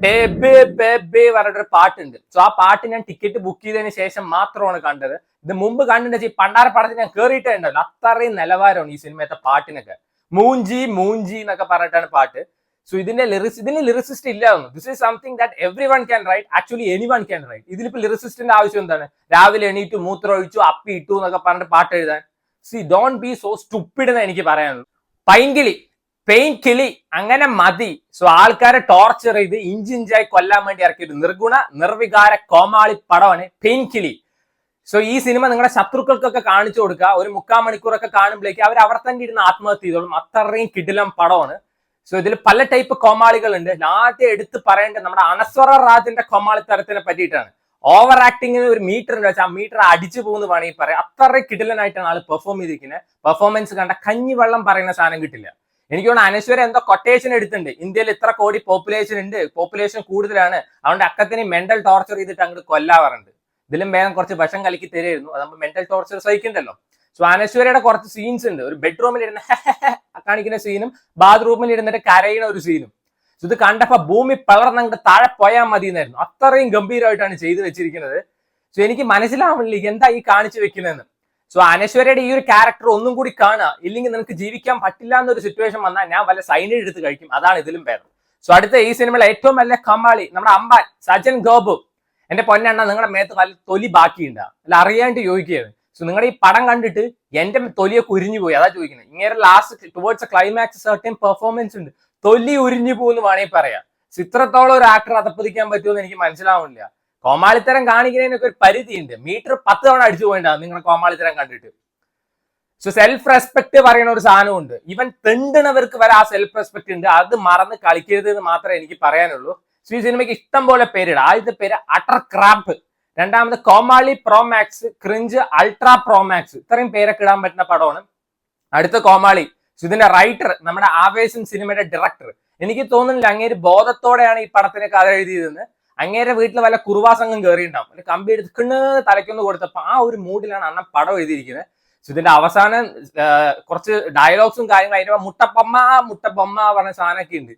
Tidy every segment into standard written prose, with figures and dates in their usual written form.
ബേബേ ബേബേ പറഞ്ഞൊരു പാട്ടുണ്ട്. സോ ആ പാട്ട് ഞാൻ ടിക്കറ്റ് ബുക്ക് ചെയ്തതിന് ശേഷം മാത്രമാണ് കണ്ടത്. ഇത് മുമ്പ് കണ്ടിട്ട് ഈ പണ്ടാര പടത്തിൽ ഞാൻ കേറിയിട്ടേ ഉണ്ടല്ലോ. അത്രയും നിലവാരമാണ് ഈ സിനിമയത്തെ പാട്ടിനൊക്കെ. മൂഞ്ചി മൂഞ്ചി എന്നൊക്കെ പറഞ്ഞിട്ടാണ് പാട്ട്. സോ ഇതിന് ലിറിസിസ്റ്റ് ഇല്ലായിരുന്നു. This is something that every one can write, actually any one can write. ഇതിലിപ്പോ ലിറിസിസ്റ്റിന്റെ ആവശ്യം എന്താണ്? രാവിലെ എണീറ്റു മൂത്രം ഒഴിച്ചു അപ്പി ഇട്ടു എന്നൊക്കെ പറഞ്ഞിട്ട് പാട്ട് എഴുതാൻ. C don't be so stupid എന്ന് എനിക്ക് പറയാനുള്ളൂ. പൈൻകിളി, പെയിൻ കിളി അങ്ങനെ മതി. സോ ആൾക്കാരെ ടോർച്ചർ ചെയ്ത് ഇഞ്ചിഞ്ചായി കൊല്ലാൻ വേണ്ടി ഇറക്കിയിട്ട് നിർഗുണ നിർവികാര കോമാളി പടമാണ് പെയിൻ കിളി. സോ ഈ സിനിമ നിങ്ങളുടെ ശത്രുക്കൾക്കൊക്കെ കാണിച്ചു കൊടുക്കുക. ഒരു 3/4 മണിക്കൂറൊക്കെ കാണുമ്പോഴേക്ക് അവർ അവിടെ തന്നെ ഇരുന്ന് ആത്മഹത്യ ചെയ്തോളും. അത്രയും കിടിലം പടമാണ്. സോ ഇതിൽ പല ടൈപ്പ് കോമാളികളുണ്ട്. ആദ്യം എടുത്ത് പറയേണ്ടത് നമ്മുടെ അനസ്വര റാജിന്റെ കോമാളി തരത്തിനെ പറ്റിയിട്ടാണ്. ഓവർ ആക്ടിങ്ങിന് ഒരു മീറ്റർ ഉണ്ട് വെച്ചാൽ ആ മീറ്റർ അടിച്ചു പോകുന്നു വേണമെങ്കിൽ പറയാം. അത്രയും കിടിലനായിട്ടാണ് ആൾ പെർഫോം ചെയ്തിരിക്കുന്നത്. പെർഫോമൻസ് കണ്ട കഞ്ഞിവെള്ളം പറയുന്ന സാധനം കിട്ടില്ല. എനിക്ക് തോന്നുന്നു അനശ്വര എന്തോ കൊട്ടേഷൻ എടുത്തിട്ടുണ്ട്. ഇന്ത്യയിൽ ഇത്ര കോടി പോപ്പുലേഷൻ ഉണ്ട്, പോപ്പുലേഷൻ കൂടുതലാണ്, അതുകൊണ്ട് അക്കത്തിന് മെന്റൽ ടോർച്ചർ ചെയ്തിട്ട് അങ്ങോട്ട് കൊല്ലാവാറുണ്ട്. ഇതിലും വേഗം കുറച്ച് വിഷം കലക്കി തരുമായിരുന്നു, അതാകുമ്പോൾ മെന്റൽ ടോർച്ചർ സഹിക്കണ്ടല്ലോ. സോ അനശ്വരയുടെ കുറച്ച് സീൻസ് ഉണ്ട്. ഒരു ബെഡ്റൂമിൽ ഇരുന്ന് കാണിക്കുന്ന സീനും ബാത്റൂമിൽ ഇരുന്നിട്ട് കരയുന്ന ഒരു സീനും. സോ ഇത് കണ്ടപ്പോ ഭൂമി പിളർന്നങ്ങോട്ട് താഴെ പോയാൽ മതി എന്നായിരുന്നു. അത്രയും ഗംഭീരമായിട്ടാണ് ചെയ്തു വെച്ചിരിക്കുന്നത്. സോ എനിക്ക് മനസ്സിലാവുന്നില്ല എന്താ ഈ കാണിച്ചു വെക്കുന്നതെന്ന്. സോ അനശ്വരയുടെ ഈ ഒരു ക്യാരക്ടർ ഒന്നും കൂടി കാണുക, ഇല്ലെങ്കിൽ നിനക്ക് ജീവിക്കാൻ പറ്റില്ല എന്നൊരു സിറ്റുവേഷൻ വന്നാൽ ഞാൻ വല്ല സൈനൈഡ് എടുത്ത് കഴിക്കും. അതാണ് ഇതിലും ഭേദം. സോ അടുത്ത ഈ സിനിമയിലെ ഏറ്റവും വലിയ കമാളി നമ്മുടെ അമ്പാൻ സജൻ ഗോപു. എന്റെ പൊന്നെണ്ണ നിങ്ങളുടെ മേത്ത് വല്ല തൊലി ബാക്കിയുണ്ടാ അല്ല അറിയാണ്ട് ചോദിക്കുകയാണ്. സോ നിങ്ങളുടെ ഈ പടം കണ്ടിട്ട് എന്റെ തൊലിയൊക്കെ ഉരിഞ്ഞു പോയി, അതാ ചോദിക്കുന്നത്. ഇങ്ങനെ last towards climax certain performance ഉണ്ട്, തൊലി ഉരിഞ്ഞു പോകുന്നു വേണമെങ്കിൽ പറയാം. ഇത്രത്തോളം ഒരു ആക്ടർ അതപ്പതിക്കാൻ പറ്റുമെന്ന് എനിക്ക് മനസ്സിലാവുന്നില്ല. കോമാളിത്തരം കാണിക്കുന്നതിനൊക്കെ ഒരു പരിധി ഉണ്ട്. മീറ്റർ 10 തവണ അടിച്ചു പോയിണ്ടാവും നിങ്ങളുടെ കോമാളിത്തരം കണ്ടിട്ട്. സോ സെൽഫ് റെസ്പെക്ട് പറയുന്ന ഒരു സാധനമുണ്ട്. ഈവൻ തെണ്ടുന്നവർക്ക് വരെ ആ സെൽഫ് റെസ്പെക്ട് ഉണ്ട്. അത് മറന്ന് കളിക്കരുത് എന്ന് മാത്രമേ എനിക്ക് പറയാനുള്ളൂ. സോ ഈ സിനിമയ്ക്ക് ഇഷ്ടം പോലെ പേരിടാം. ആദ്യത്തെ പേര് അട്ടർ ക്രാപ്പ്, രണ്ടാമത് കോമാളി പ്രോമാക്സ്, ക്രിഞ്ച് അൾട്രാ പ്രോമാക്സ്. ഇത്രയും പേരൊക്കെ ഇടാൻ പറ്റുന്ന പടമാണ്. അടുത്ത കോമാളി. സോ ഇതിന്റെ റൈറ്റർ നമ്മുടെ ആവേശം സിനിമയുടെ ഡയറക്ടർ. എനിക്ക് തോന്നുന്നില്ല അങ്ങേര് ബോധത്തോടെയാണ് ഈ പടത്തിന് കഥ എഴുതിയതെന്ന്. അങ്ങേരെ വീട്ടിൽ വല്ല കുറുവാ സംഘം കയറിയിട്ടുണ്ടാവും, ഒരു കമ്പി എടുത്ത് തലയ്ക്കൊന്ന് കൊടുത്തപ്പോ ആ ഒരു മൂഡിലാണ് അണ്ണൻ പടം എഴുതിയിരിക്കുന്നത്. സോ ഇതിന്റെ അവസാനം കുറച്ച് ഡയലോഗ്സും കാര്യങ്ങളും അതിന്റെ മുട്ടപ്പമ്മ പറഞ്ഞ സാധനമൊക്കെ ഉണ്ട്.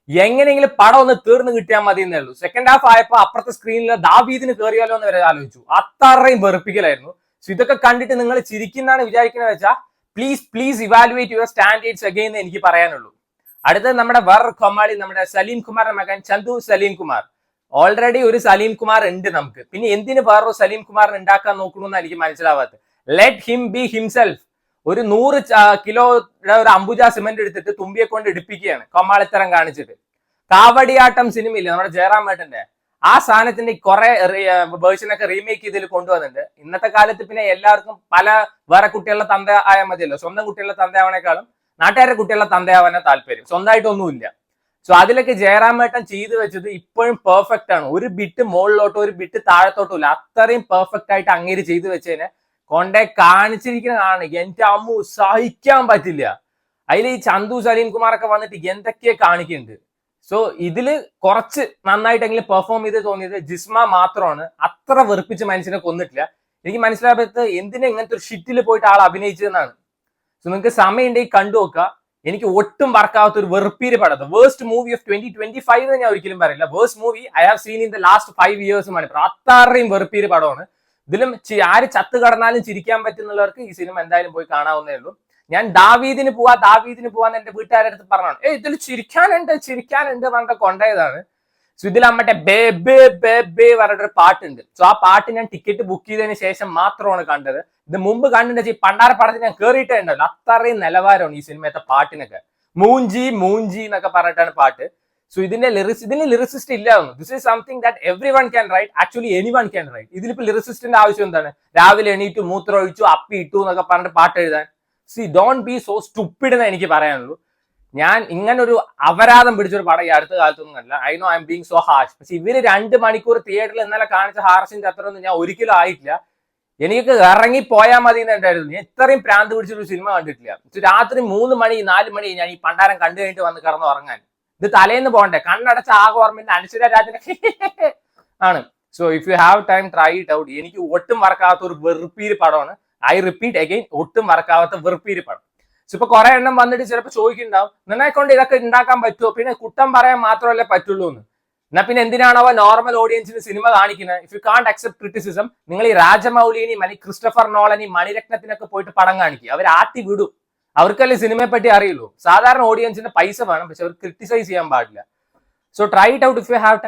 എങ്ങനെയെങ്കിലും പടം ഒന്ന് തീർന്നു കിട്ടിയാൽ മതി എന്നേ ഉള്ളൂ. സെക്കൻഡ് ഹാഫ് ആയപ്പോ അപ്പുറത്തെ സ്ക്രീനിൽ ദാവീദിന് കയറിയാലോ എന്ന് വരെ ആലോചിച്ചു. അത്രയും വെറുപ്പിക്കലായിരുന്നു. സോ ഇതൊക്കെ കണ്ടിട്ട് നിങ്ങൾ ചിരിക്കുന്നതാണ് വിചാരിക്കുന്നത് വെച്ചാൽ please evaluate your standards again എന്ന് എനിക്ക് പറയാനുള്ളൂ. അടുത്തത് നമ്മുടെ വേറൊരു കൊമാളി, നമ്മുടെ സലീം കുമാറിന്റെ മകൻ ചന്തു സലീം കുമാർ. ഓൾറെഡി ഒരു സലീം കുമാർ ഉണ്ട് നമുക്ക്, പിന്നെ എന്തിന് വേറൊരു സലീം കുമാറിന് ഉണ്ടാക്കാൻ നോക്കണമെന്ന് എനിക്ക് മനസ്സിലാവാത്തത്. Let him be himself. ഒരു 100 കിലോയുടെ ഒരു അംബുജ സിമെന്റ് എടുത്തിട്ട് തുമ്പിയെ കൊണ്ട് ഇടിപ്പിക്കുകയാണ് കൊമാളിത്തരം കാണിച്ചിട്ട്. കാവടിയാട്ടം സിനിമയില്ല നമ്മുടെ ജയറാം ഏട്ടന്റെ, ആ സാധനത്തിന്റെ കുറെ വേർഷനൊക്കെ റീമേക്ക് ചെയ്തിൽ കൊണ്ടുവന്നിട്ടുണ്ട്. ഇന്നത്തെ കാലത്ത് പിന്നെ എല്ലാവർക്കും പല വേറെ കുട്ടികളുടെ തന്ത ആയാൽ മതിയല്ലോ. സ്വന്തം കുട്ടികളുടെ തന്തയാവണേക്കാളും നാട്ടുകാരുടെ കുട്ടികളുടെ തന്തയാവാനാ താല്പര്യം, സ്വന്തമായിട്ടൊന്നുമില്ല. സോ അതിലൊക്കെ ജയറാമേട്ടൻ ചെയ്തു വെച്ചത് ഇപ്പോഴും പെർഫെക്റ്റ് ആണ്. ഒരു ബിറ്റ് മുകളിലോട്ടോ ഒരു ബിറ്റ് താഴത്തോട്ടോ ഇല്ല. അത്രയും പെർഫെക്റ്റ് ആയിട്ട് അങ്ങേര് ചെയ്തു വെച്ചതിനെ കൊണ്ടേ കാണിച്ചിരിക്കുന്ന കാണണം. എന്റെ അമ്മു സഹിക്കാൻ പറ്റില്ല. അതിൽ ഈ ചന്തു സലീം കുമാറൊക്കെ വന്നിട്ട് എന്തൊക്കെയാ കാണിക്കുന്നുണ്ട്. സോ ഇതില് കുറച്ച് നന്നായിട്ടെങ്കിലും പെർഫോം ചെയ്ത് തോന്നിയത് ജിസ്മ മാത്രമാണ്. അത്ര വെറുപ്പിച്ച് മനുഷ്യനെ കൊന്നിട്ടില്ല. എനിക്ക് മനസ്സിലാകാത്തത് എന്തിനാ ഇങ്ങനത്തെ ഒരു ഷിറ്റിൽ പോയിട്ട് ആൾ അഭിനയിച്ചതെന്നാണ്. സോ നിങ്ങൾക്ക് സമയം ഉണ്ടെങ്കിൽ കണ്ടു നോക്കുക. എനിക്ക് ഒട്ടും വർക്കാവാത്ത ഒരു വെറുപ്പീര് പടം, വേഴ്സ്റ്റ് മൂവി ഓഫ് 2025 എന്ന് ഞാൻ ഒരിക്കലും പറയില്ല. Worst movie I have seen in the last 5 years. അത്രയും വെറുപ്പീര് പടമാണ്. ഇതിലും ആര് ചത്ത് കടന്നാലും ചിരിക്കാൻ പറ്റുന്നുള്ളവർക്ക് ഈ സിനിമ എന്തായാലും പോയി കാണാവുന്നേ ഉള്ളൂ. ഞാൻ ദാവീദിന് പോവാന്ന് എന്റെ വീട്ടുകാരുടെ അടുത്ത് പറഞ്ഞാണ്. ഇതിൽ ചിരിക്കാനുണ്ട് പറഞ്ഞ കൊണ്ടതാണ്. സോ ഇതിൽ അമ്മട്ടെ ബേബേ ബേബേ പറഞ്ഞൊരു പാട്ടുണ്ട്. സോ ആ പാട്ട് ഞാൻ ടിക്കറ്റ് ബുക്ക് ചെയ്തതിന് ശേഷം മാത്രമാണ് കണ്ടത്. ഇത് മുമ്പ് കണ്ടിട്ട് ഈ പണ്ടാര പടത്തിൽ ഞാൻ കേറിയിട്ടേ ഉണ്ടല്ലോ. അത്രയും നിലവാരമാണ് ഈ സിനിമയത്തെ പാട്ടിനൊക്കെ. മൂഞ്ചി എന്നൊക്കെ പറഞ്ഞിട്ടാണ് പാട്ട്. സോ ഇതിന് ലിറിസിസ്റ്റ് ഇല്ലായിരുന്നു. This is something that every one can write, actually any one can write. ഇതിലിപ്പോ ലിറിസിസ്റ്റിന്റെ ആവശ്യം എന്താണ്? രാവിലെ എണീറ്റു മൂത്രം ഒഴിച്ചു അപ്പി ഇട്ടു എന്നൊക്കെ പറഞ്ഞിട്ട് പാട്ട് എഴുതാൻ. C don't be so stupid എന്ന് എനിക്ക് പറയാനുള്ളൂ. ഞാൻ ഇങ്ങനൊരു അപരാധം പിടിച്ചൊരു പടം ഈ അടുത്ത കാലത്തൊന്നും അല്ല. I know I M being so hash. പക്ഷെ ഇവര് 2 മണിക്കൂർ തിയേറ്ററിൽ ഇന്നലെ കാണിച്ച ഹാർഷിന്റെ അത്രയൊന്നും ഞാൻ ഒരിക്കലും ആയിട്ടില്ല. എനിക്ക് ഇറങ്ങി പോയാൽ മതി എന്നുണ്ടായിരുന്നു. ഞാൻ ഇത്രയും പ്രാന്ത് പിടിച്ചൊരു സിനിമ കണ്ടിട്ടില്ല. രാത്രി 3 മണി 4 മണി ഞാൻ ഈ പണ്ടാരം കണ്ടു കഴിഞ്ഞിട്ട് വന്ന് കിടന്ന് ഉറങ്ങാൻ. ഇത് തലേന്ന് പോകണ്ടേ? കണ്ണടച്ച ആകെ ഓർമ്മ അനശ്വര രാജന്റെ ആണ്. So if you have time try it out. എനിക്ക് ഒട്ടും വർക്കാവാത്ത ഒരു വെറുപ്പീര് പടമാണ്. ഐ റിപ്പീറ്റ് അഗൈൻ, ഒട്ടും വർക്കാവാത്ത വെറുപ്പീര് പടം. സോ ഇപ്പൊ കുറെ എണ്ണം വന്നിട്ട് ചിലപ്പോൾ ചോദിക്കുന്നുണ്ടാവും, നിന്നെ കൊണ്ട് ഇതൊക്കെ ഉണ്ടാക്കാൻ പറ്റുമോ? പിന്നെ കുറ്റം പറയാൻ മാത്രമല്ലേ പറ്റുള്ളൂ എന്ന്. എന്നാ പിന്നെ എന്തിനാണോ നോർമൽ ഓഡിയൻസിന് സിനിമ കാണിക്കുന്നത്? ഇഫ് യു കാണ്ട് അക്സെപ്റ്റ് ക്രിറ്റിസിസം, നിങ്ങൾ ഈ രാജമൗലിനെയും അല്ലെങ്കിൽ ക്രിസ്റ്റഫർ നോളനെയും മണിരത്നത്തിനൊക്കെ പോയിട്ട് പടം കാണിക്കുക. അവർ ആട്ടി വിടും. അവർക്കല്ലേ സിനിമയെ പറ്റി അറിയുള്ളൂ. സാധാരണ ഓഡിയൻസിന് പൈസ വേണം, പക്ഷെ അവർ ക്രിട്ടിസൈസ് ചെയ്യാൻ പാടില്ല. So try it out if you have